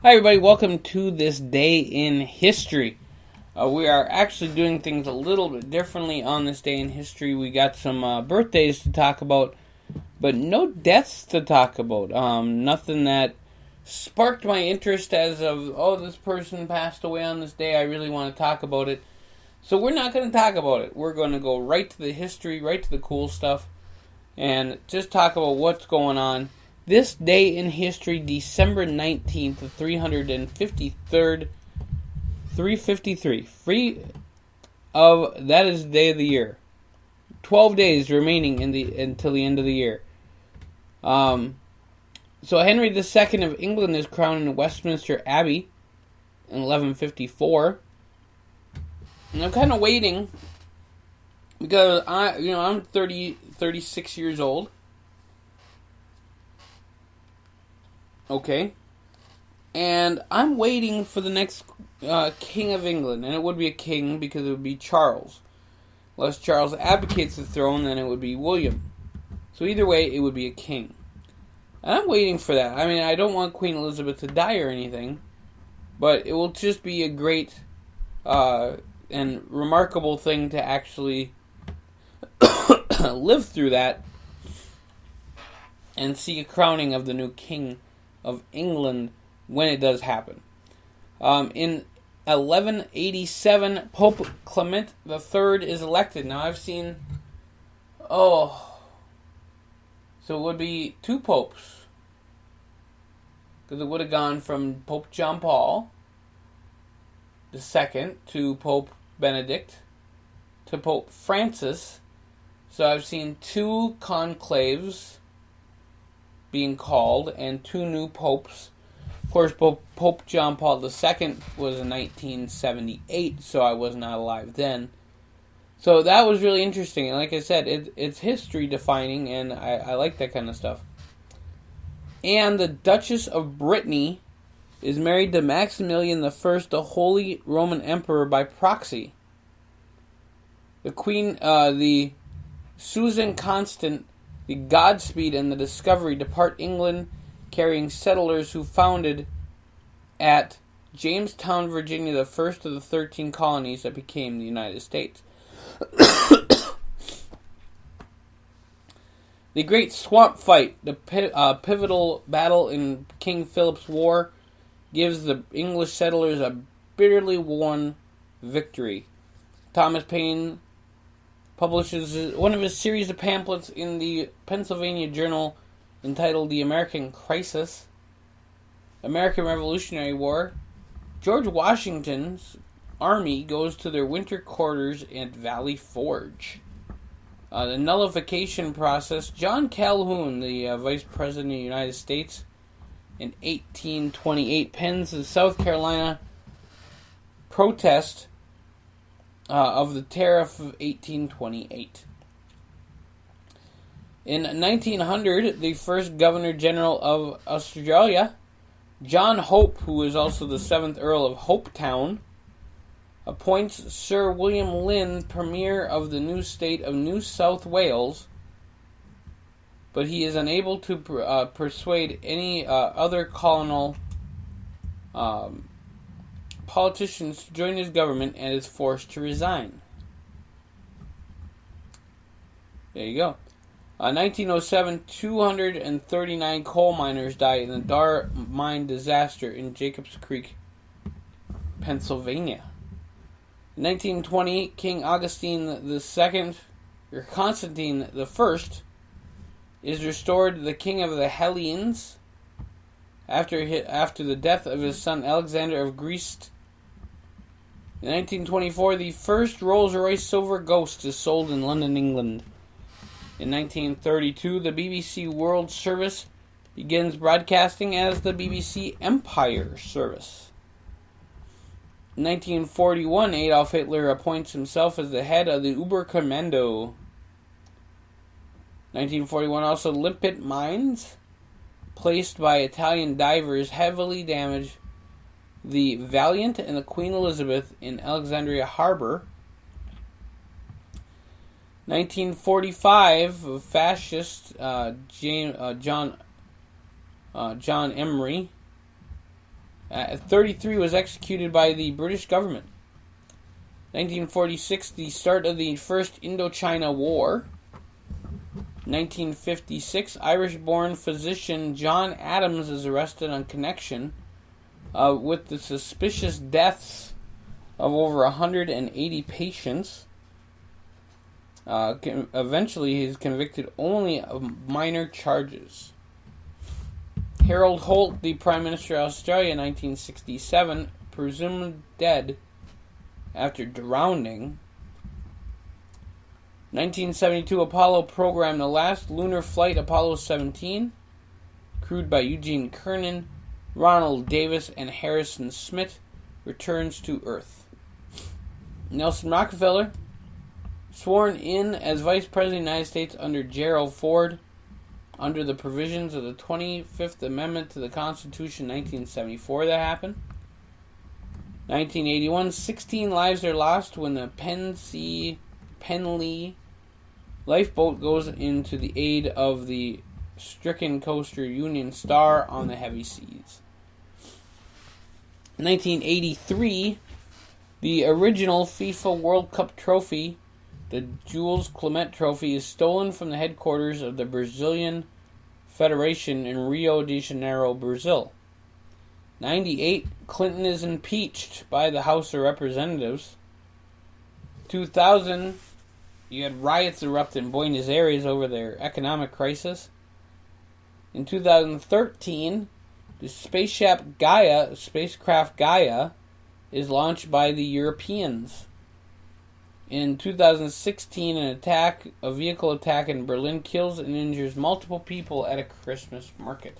Hi everybody, welcome to this day in history. We are actually doing things a little bit differently on this day in history. We got some birthdays to talk about, but no deaths to talk about. Nothing that sparked my interest as of, this person passed away on this day, I really want to talk about it. So we're not going to talk about it. We're going to go right to the history, right to the cool stuff, and just talk about what's going on. This day in history, December 19th, 353rd, 353. That is the day of the year. 12 days remaining until the end of the year. So Henry II of England is crowned in Westminster Abbey in 1154. And I'm kind of waiting because I'm 36 years old. Okay. And I'm waiting for the next King of England. And it would be a king because it would be Charles. Unless Charles abdicates the throne, then it would be William. So either way, it would be a king. And I'm waiting for that. I mean, I don't want Queen Elizabeth to die or anything. But it will just be a great and remarkable thing to actually live through that. And see a crowning of the new king of England when it does happen. In 1187, Pope Clement III is elected. Now I've seen, so it would be two popes. Because it would have gone from Pope John Paul II to Pope Benedict to Pope Francis. So I've seen two conclaves being called, and two new popes. Of course, Pope John Paul II was in 1978, so I was not alive then. So that was really interesting, and like I said, it's history defining, and I like that kind of stuff. And the Duchess of Brittany is married to Maximilian I, the Holy Roman Emperor by proxy. The Queen, the Susan Constant, the Godspeed and the Discovery depart England, carrying settlers who founded at Jamestown, Virginia, the first of the 13 colonies that became the United States. The Great Swamp Fight, the pivotal battle in King Philip's War, gives the English settlers a bitterly won victory. Thomas Paine publishes one of his series of pamphlets in the Pennsylvania Journal entitled The American Crisis. American Revolutionary War. George Washington's army goes to their winter quarters at Valley Forge. The nullification process. John Calhoun, the Vice President of the United States, in 1828, pens the South Carolina protest of the Tariff of 1828. In 1900, the first Governor General of Australia, John Hope, who is also the 7th Earl of Hopetown, appoints Sir William Lynn Premier of the new state of New South Wales, but he is unable to persuade any other colonial politicians to join his government and is forced to resign. There you go. 1907, 239 coal miners died in the Dar mine disaster in Jacobs Creek, Pennsylvania. In 1928, King Constantine I is restored the king of the Hellenes after the death of his son Alexander of Greece. In 1924, the first Rolls-Royce Silver Ghost is sold in London, England. In 1932, the BBC World Service begins broadcasting as the BBC Empire Service. In 1941, Adolf Hitler appoints himself as the head of the Oberkommando. 1941, also limpet mines placed by Italian divers heavily damaged the Valiant and the Queen Elizabeth in Alexandria Harbor. 1945, fascist John Emery At 33, was executed by the British government. 1946, the start of the First Indochina War. 1956, Irish-born physician John Adams is arrested on connection with the suspicious deaths of over 180 patients. Eventually, he's convicted only of minor charges. Harold Holt, the Prime Minister of Australia in 1967, presumed dead after drowning. 1972, Apollo program, the last lunar flight, Apollo 17, crewed by Eugene Cernan, Ronald Davis, and Harrison Smith, returns to Earth. Nelson Rockefeller, sworn in as Vice President of the United States under Gerald Ford, under the provisions of the 25th Amendment to the Constitution, 1974, that happened. 1981, 16 lives are lost when the Penlee lifeboat goes into the aid of the stricken coaster Union Star on the heavy seas. 1983, the original FIFA World Cup trophy, the Jules Clement Trophy, is stolen from the headquarters of the Brazilian Federation in Rio de Janeiro, Brazil. 98, Clinton is impeached by the House of Representatives. 2000, you had riots erupt in Buenos Aires over their economic crisis. In 2013, the spacecraft Gaia, is launched by the Europeans. In 2016, a vehicle attack in Berlin kills and injures multiple people at a Christmas market.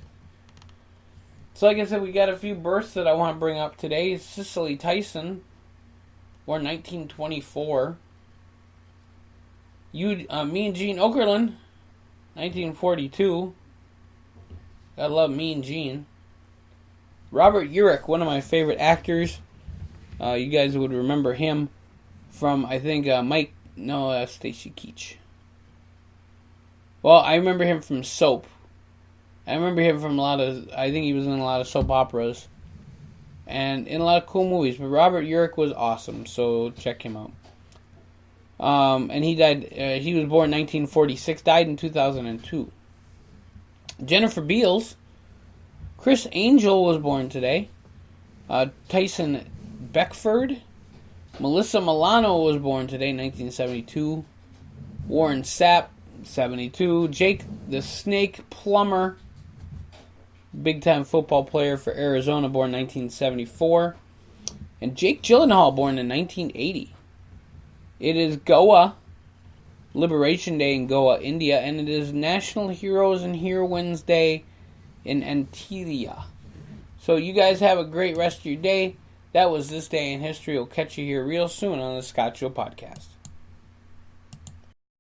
So like I said, we got a few births that I want to bring up today. Cicely Tyson, born 1924. Mean Gene Okerlund, 1942. Gotta love Mean Gene. Robert Urich, one of my favorite actors. You guys would remember him from, I think, Stacy Keach. Well, I remember him from Soap. I remember him from I think he was in a lot of soap operas. And in a lot of cool movies. But Robert Urich was awesome, so check him out. And he died, he was born in 1946, died in 2002. Jennifer Beals. Chris Angel was born today. Tyson Beckford. Melissa Milano was born today, 1972. Warren Sapp, 72. Jake the Snake Plummer, big-time football player for Arizona, born 1974. And Jake Gyllenhaal, born in 1980. It is Goa Liberation Day in Goa, India, and it is National Heroes and Heroines Day in Antigua. So you guys have a great rest of your day. That was This Day in History. We'll catch you here real soon on the Scott Show Podcast.